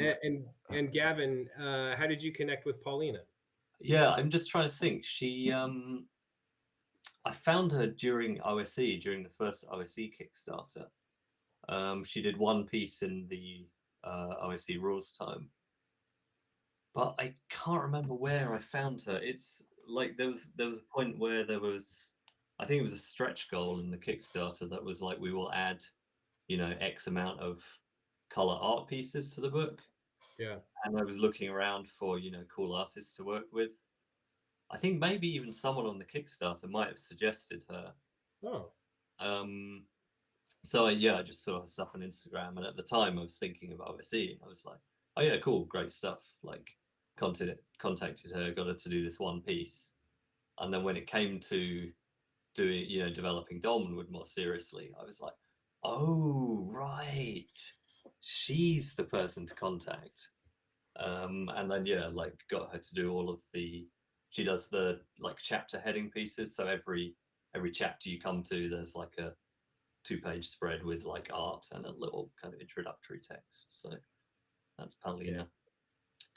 And Gavin, how did you connect with Paulina? yeah, I'm just trying to think. I found her during OSE, during the first OSE Kickstarter. She did one piece in the OSE rules time, but I can't remember where I found her. It's like there was a point where I think it was a stretch goal in the Kickstarter that was like we will add, X amount of color art pieces to the book. Yeah. And I was looking around for, cool artists to work with. I think maybe even someone on the Kickstarter might have suggested her. Oh. So I just saw her stuff on Instagram, and at the time I was thinking of OSE, and I was like, oh yeah, cool, great stuff. Like, contacted her, got her to do this one piece, and then when it came to doing, developing Dolmanwood more seriously, I was like, oh right, she's the person to contact. And then like got her to do all of she does the like chapter heading pieces. So every chapter you come to, there's like a 2-page spread with like art and a little kind of introductory text. So that's Paulina. Yeah.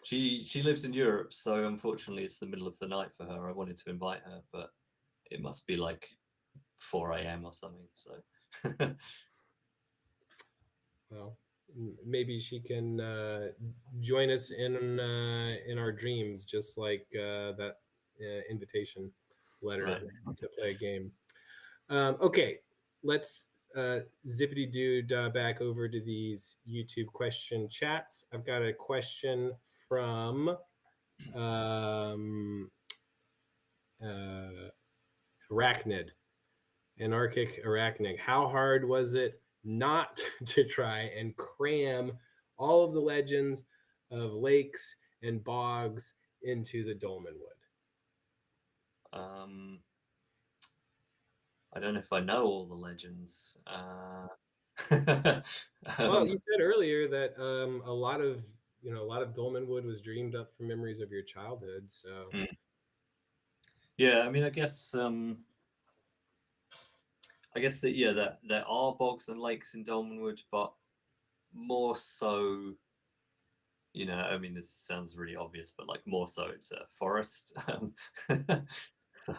She lives in Europe, so unfortunately it's the middle of the night for her. I wanted to invite her, but it must be like 4 a.m. or something. So well, maybe she can join us in our dreams, just like that invitation letter right. to play a game. Okay, let's zippity doo back over to these YouTube question chats. I've got a question from Arachnid, Anarchic Arachnid. How hard was it not to try and cram all of the legends of lakes and bogs into the Dolmenwood? I don't know if I know all the legends. Well, you said earlier that a lot of Dolmanwood was dreamed up from memories of your childhood. So yeah, I mean, I guess that there are bogs and lakes in Dolmanwood, but more so, I mean, this sounds really obvious, but like more so, it's a forest. So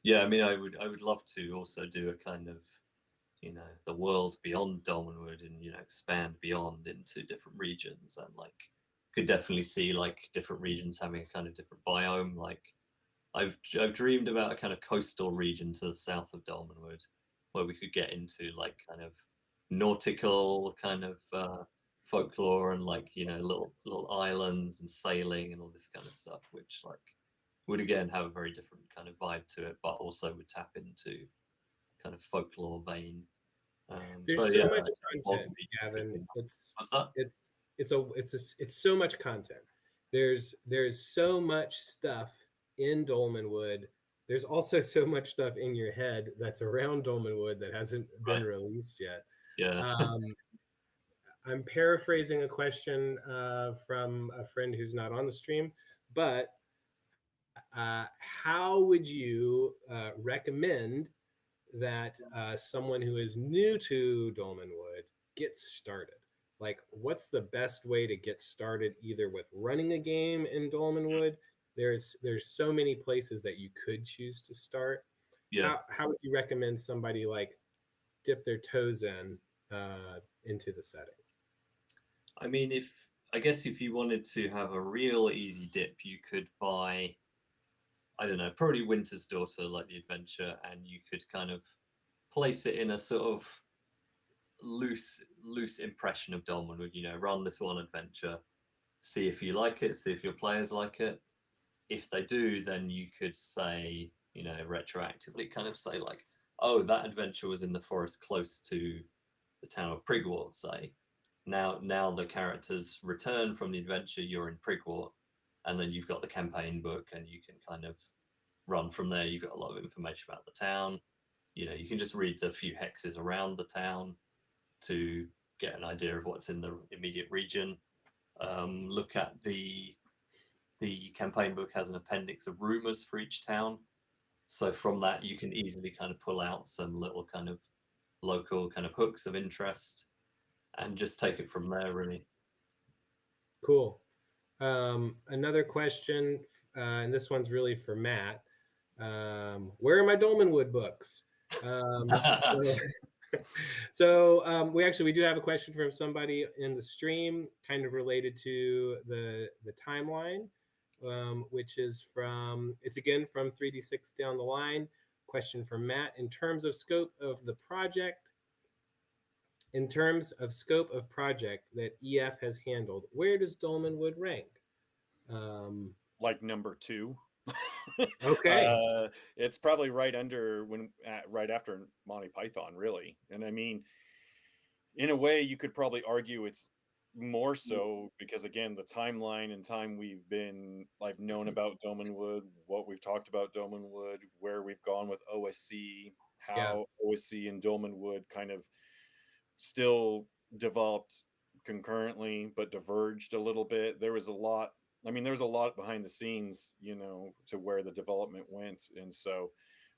yeah, I mean, I would love to also do a kind of the world beyond Dolmanwood and expand beyond into different regions, and like could definitely see like different regions having a kind of different biome. Like I've dreamed about a kind of coastal region to the south of Dolmanwood where we could get into like kind of nautical kind of folklore and like little islands and sailing and all this kind of stuff, which like would again have a very different kind of vibe to it, but also would tap into kind of folklore vein. there's so much content, Gavin. What's that? It's so much content. There's so much stuff in Dolmanwood. There's also so much stuff in your head that's around Dolmanwood that hasn't been released yet. Yeah. I'm paraphrasing a question from a friend who's not on the stream, but how would you recommend that someone who is new to Dolmanwood gets started? Like, what's the best way to get started either with running a game in Dolmanwood? There's so many places that you could choose to start. Yeah. How would you recommend somebody like dip their toes in into the setting? I mean, I guess if you wanted to have a real easy dip, you could buy I don't know, probably Winter's Daughter, like the adventure, and you could kind of place it in a sort of loose impression of Dolmenwood. You know, run this one adventure, see if you like it, see if your players like it. If they do, then you could say, you know, retroactively kind of say like, oh, that adventure was in the forest close to the town of Prigwort, say. Now the characters return from the adventure, you're in Prigwort, and then you've got the campaign book and you can kind of run from there. You've got a lot of information about the town. You know, you can just read the few hexes around the town to get an idea of what's in the immediate region. Look at the campaign book has an appendix of rumors for each town. So from that, you can easily kind of pull out some little kind of local kind of hooks of interest and just take it from there, really. Cool. Another question, and this one's really for Matt. Where are my Dolmanwood books? We do have a question from somebody in the stream, kind of related to the timeline, which is it's again from 3D6 down the line. Question from Matt: in terms of scope of project that EF has handled, where does Dolmanwood rank? Like number 2. Okay. It's probably right after Monty Python, really. And I mean, in a way, you could probably argue it's more so because, again, the timeline and time I've known about Dolmenwood, what we've talked about Dolmenwood, where we've gone with OSC, how OSC and Dolmenwood kind of still developed concurrently but diverged a little bit. There was a lot behind the scenes, you know, to where the development went. And so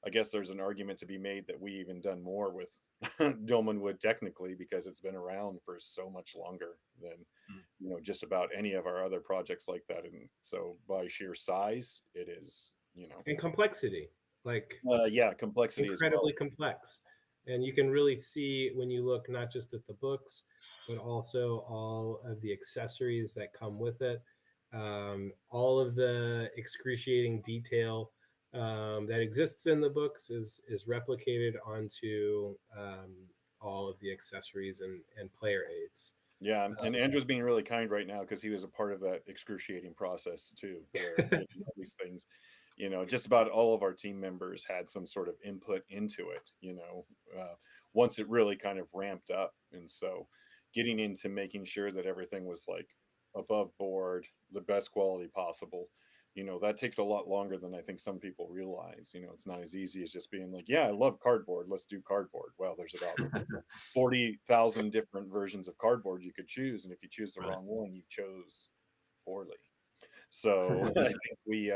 I guess there's an argument to be made that we even done more with Dolmanwood technically, because it's been around for so much longer than, you know, just about any of our other projects like that. And so by sheer size, it is, you know. And complexity. Like complexity incredibly as well. complex. And you can really see when you look not just at the books, but also all of the accessories that come with it. All of the excruciating detail that exists in the books is replicated onto all of the accessories and player aids. Yeah, and Andrew's being really kind right now because he was a part of that excruciating process too, where all these things, you know, just about all of our team members had some sort of input into it, you know, once it really kind of ramped up. And so getting into making sure that everything was like above board, the best quality possible, you know, that takes a lot longer than I think some people realize. You know, it's not as easy as just being like, yeah, I love cardboard, let's do cardboard. Well, there's about 40,000 different versions of cardboard you could choose, and if you choose the wrong one, you chose poorly. So I think we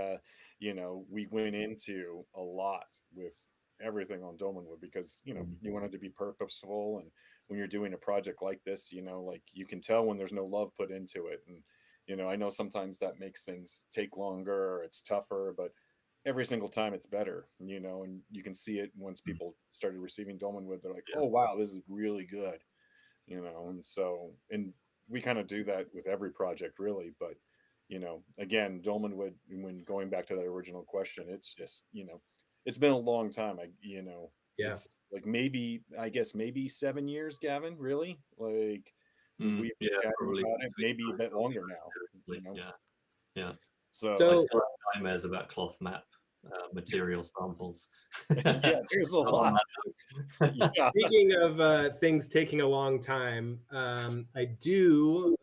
went into a lot with everything on Dolmenwood because, you know, you wanted to be purposeful. And when you're doing a project like this, you know, like you can tell when there's no love put into it. And, you know, I know sometimes that makes things take longer or it's tougher, but every single time it's better, you know, and you can see it once people started receiving Dolmenwood. They're like, oh, wow, this is really good, you know. And so, and we kind of do that with every project really. But, you know, again, Dolmenwood, when going back to that original question, it's just, you know, it's been a long time. It's like maybe 7 years, Gavin, really? Like we've probably about it, maybe a bit longer now. You know? Yeah. So I still have nightmares about cloth map material samples. yeah, there's a lot. Speaking of things taking a long time, I do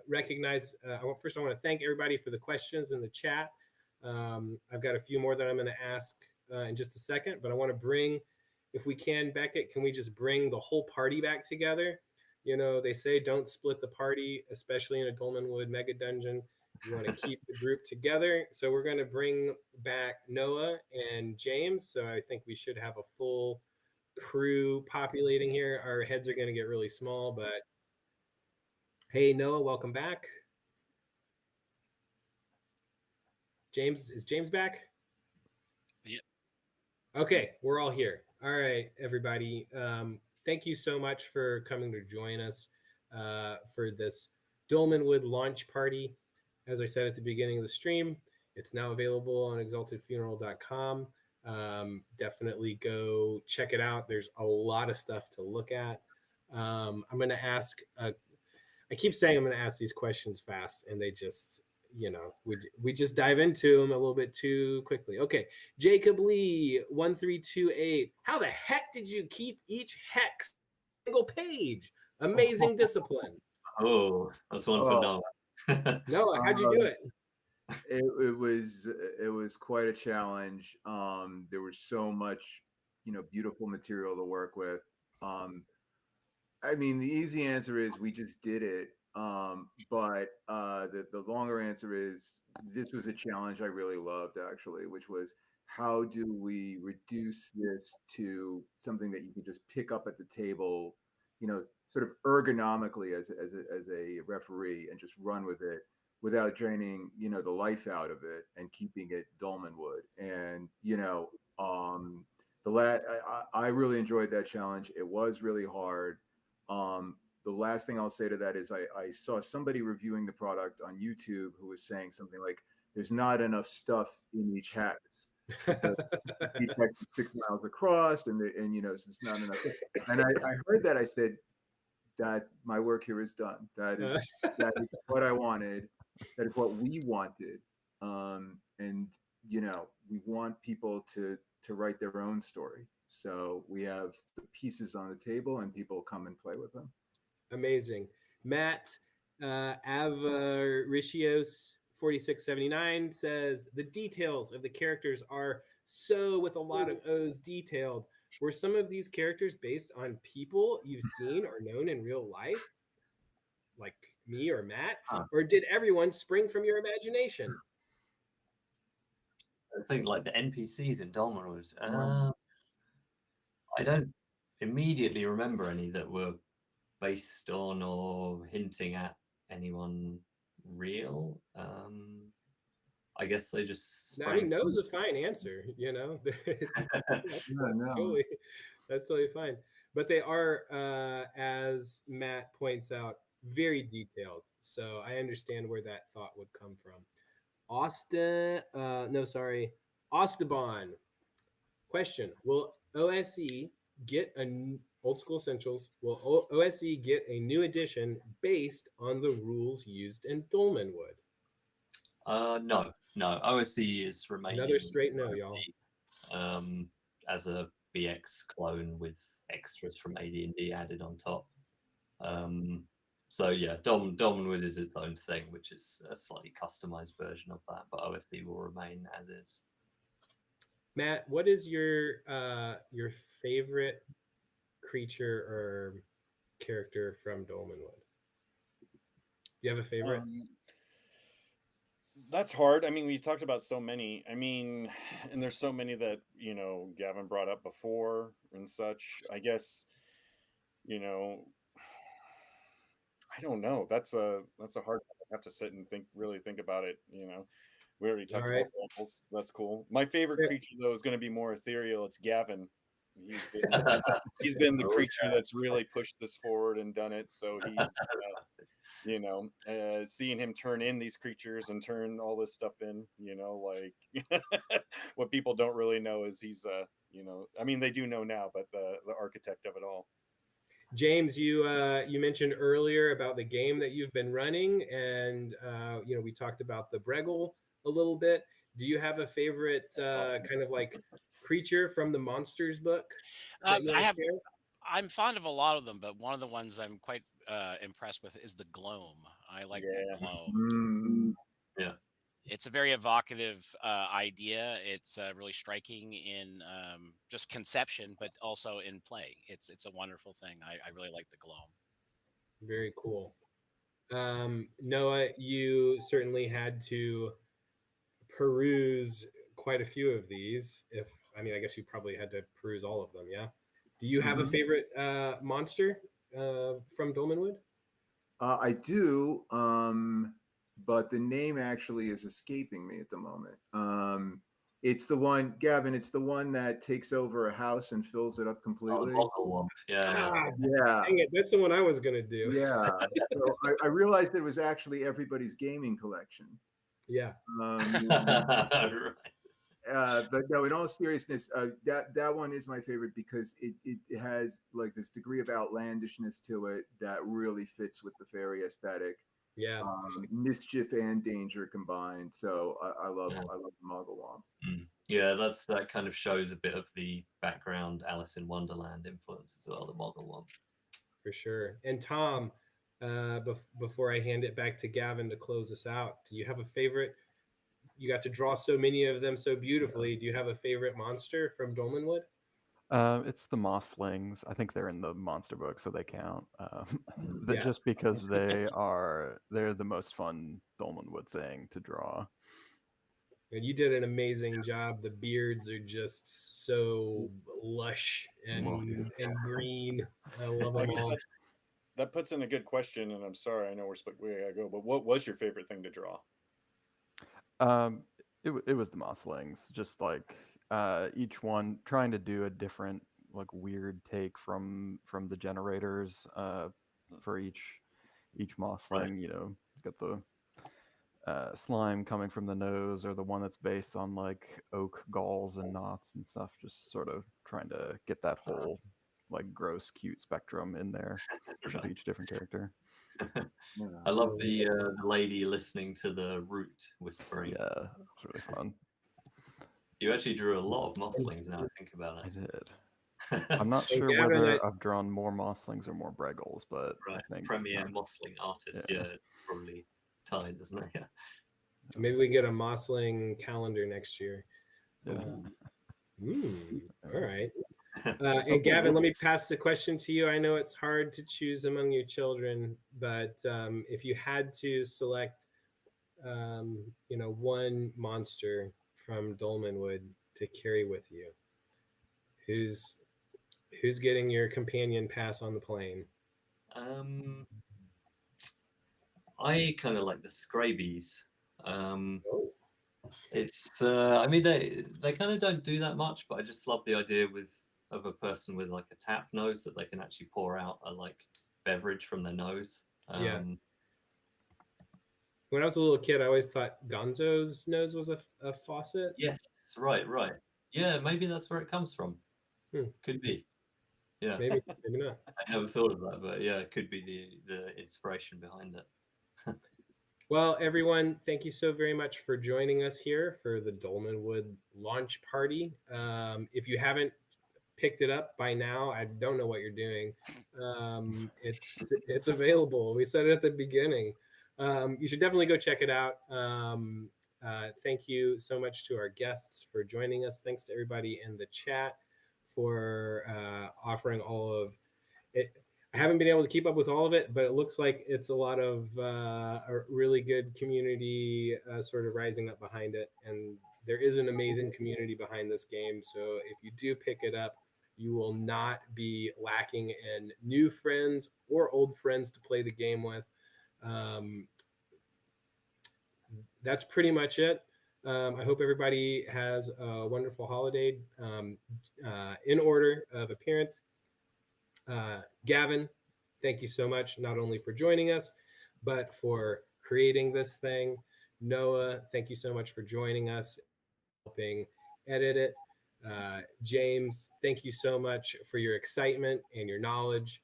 recognize. First, I want to thank everybody for the questions in the chat. I've got a few more that I'm going to ask in just a second, but I want to bring, if we can, Beckett, can we just bring the whole party back together? You know, they say don't split the party, especially in a Dolmanwood mega dungeon. You want to keep the group together. So we're going to bring back Noah and James. So I think we should have a full crew populating here. Our heads are going to get really small, but hey, Noah, welcome back. James, is James back? Yeah. Okay, we're all here. All right, everybody. Thank you so much for coming to join us for this Dolmanwood launch party. As I said at the beginning of the stream, It's now available on exaltedfuneral.com. Definitely go check it out. There's a lot of stuff to look at. I'm going to ask, I keep saying I'm going to ask these questions fast, and they just, we just dive into them a little bit too quickly. Okay. Jacob Lee, 1328. How the heck did you keep each hex single page? Amazing discipline. Oh, that's one for Noah. Noah, how'd you do it? It was quite a challenge. There was so much, beautiful material to work with. I mean, the easy answer is we just did it. But the longer answer is this was a challenge I really loved, actually, which was how do we reduce this to something that you could just pick up at the table, sort of ergonomically as a referee, and just run with it without draining, the life out of it, and keeping it Dolmenwood. And, I really enjoyed that challenge. It was really hard. The last thing I'll say to that is I saw somebody reviewing the product on YouTube who was saying something like, there's not enough stuff in each hex. Each hex is 6 miles across, and so it's not enough. And I heard that. I said, that my work here is done. That is what I wanted. That is what we wanted. And we want people to write their own story. So we have the pieces on the table, and people come and play with them. Amazing. Matt Avaricios 4679 says the details of the characters are so with a lot of O's detailed. Were some of these characters based on people you've seen or known in real life, like me or Matt, or did everyone spring from your imagination? I think like the NPCs in Dolmanwood. I don't immediately remember any that were based on or hinting at anyone real. I guess they just I mean, no's a fine answer, that's totally fine. But they are, as Matt points out, very detailed. So I understand where that thought would come from. Austebon. Question: will OSE get an Old School Essentials? Will OSE get a new edition based on the rules used in Dolmenwood? No. OSE is remaining. Another straight no, y'all. As a BX clone with extras from AD&D added on top. So yeah, Dolmanwood is its own thing, which is a slightly customized version of that, but OSE will remain as is. Matt, what is your favorite creature or character from Dolmanwood? Do you have a favorite? That's hard. I mean, we talked about so many. I mean, and there's so many that Gavin brought up before and such. I guess, I don't know. That's a hard one. I have to sit and really think about it. We already talked about waffles. That's cool. My favorite creature though is going to be more ethereal. It's Gavin. He's been the creature that's really pushed this forward and done it. So he's seeing him turn in these creatures and turn all this stuff in, like what people don't really know is he's I mean, they do know now, but the architect of it all. James, you mentioned earlier about the game that you've been running, and we talked about the Bregel a little bit. Do you have a favorite kind of like creature from the Monsters book? I'm fond of a lot of them, but one of the ones I'm quite impressed with is the Gloam. I like the Gloam. Yeah. It's a very evocative idea. It's really striking in just conception, but also in play. It's a wonderful thing. I really like the Gloam. Very cool. Noah, you certainly had to peruse quite a few of these. I guess you probably had to peruse all of them. Yeah. Do you have a favorite monster from Dolmenwood? I do, but the name actually is escaping me at the moment. It's the one, Gavin. It's the one that takes over a house and fills it up completely. Yeah. Dang it, that's the one I was gonna do. Yeah. So I realized it was actually everybody's gaming collection. Yeah. Right. But no, in all seriousness, that one is my favorite because it has like this degree of outlandishness to it that really fits with the fairy aesthetic. Yeah. Mischief and danger combined. So I love Yeah. the Muggle Womp. Yeah, that kind of shows a bit of the background Alice in Wonderland influence as well, the Muggle one. For sure. And Tom, before I hand it back to Gavin to close us out, do you have a favorite? You got to draw so many of them so beautifully. Do you have a favorite monster from Dolmenwood? It's the Mosslings. I think they're in the monster book, so they count. Yeah. Just because they're the most fun Dolmanwood thing to draw. And you did an amazing job. The beards are just so lush and green. I love I them guess all. that puts in a good question, and I'm sorry, I know we gotta go, but what was your favorite thing to draw? It was the Mosslings. Just like each one trying to do a different, like, weird take from the generators for each Mossling. Right. You know, got the slime coming from the nose, or the one that's based on like oak galls and knots and stuff. Just sort of trying to get that whole like gross, cute spectrum in there with Right. each different character. I love the lady listening to the root whispering. Yeah, it's really fun. You actually drew a lot of Mosslings now I think about I it. did. I'm not And sure Gavin, whether I've drawn more Mosslings or more Breggles, but Right. I think Premier Mossling artist, yeah, it's probably tied, isn't it? Yeah. maybe we get a Mossling calendar next year. Yeah. All right. And Gavin, let me pass the question to you. I know it's hard to choose among your children, but if you had to select, one monster from Dolmenwood to carry with you, who's getting your companion pass on the plane? I kind of like the Scrabies. Oh, It's I mean they kind of don't do that much, but I just love the idea of a person with like a tap nose that they can actually pour out a like beverage from their nose. yeah. When I was a little kid, I always thought Gonzo's nose was a faucet. Yes, right. Yeah, maybe that's where it comes from. Hmm. Could be. Yeah. Maybe not. I never thought of that, but yeah, it could be the inspiration behind it. Well, everyone, thank you so very much for joining us here for the Dolmanwood launch party. If you haven't picked it up by now, I don't know what you're doing. It's available. We said it at the beginning. You should definitely go check it out. Thank you so much to our guests for joining us. Thanks to everybody in the chat for offering all of it. I haven't been able to keep up with all of it, but it looks like it's a lot of a really good community sort of rising up behind it. And there is an amazing community behind this game. So if you do pick it up, you will not be lacking in new friends or old friends to play the game with. That's pretty much it. I hope everybody has a wonderful holiday. In order of appearance, Gavin, thank you so much, not only for joining us, but for creating this thing. Noah, thank you so much for joining us, helping edit it. James, thank you so much for your excitement and your knowledge.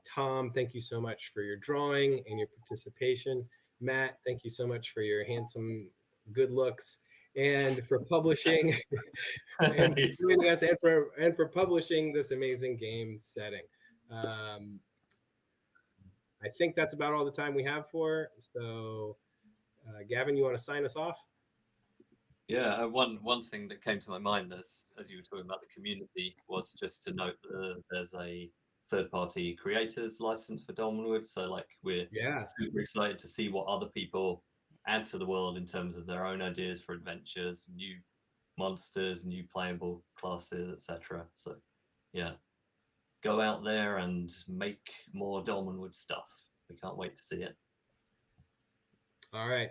Tom, thank you so much for your drawing and your participation. Matt, thank you so much for your handsome, good looks and for publishing and joining us and for publishing this amazing game setting. I think that's about all the time we have for. So, Gavin, you want to sign us off? Yeah, one thing that came to my mind as you were talking about the community was just to note that there's a third-party creators license for Dolmanwood. So like we're super excited to see what other people add to the world in terms of their own ideas for adventures, new monsters, new playable classes, etc. So yeah, go out there and make more Dolmanwood stuff. We can't wait to see it. All right.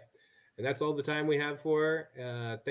And that's all the time we have for. Thank you.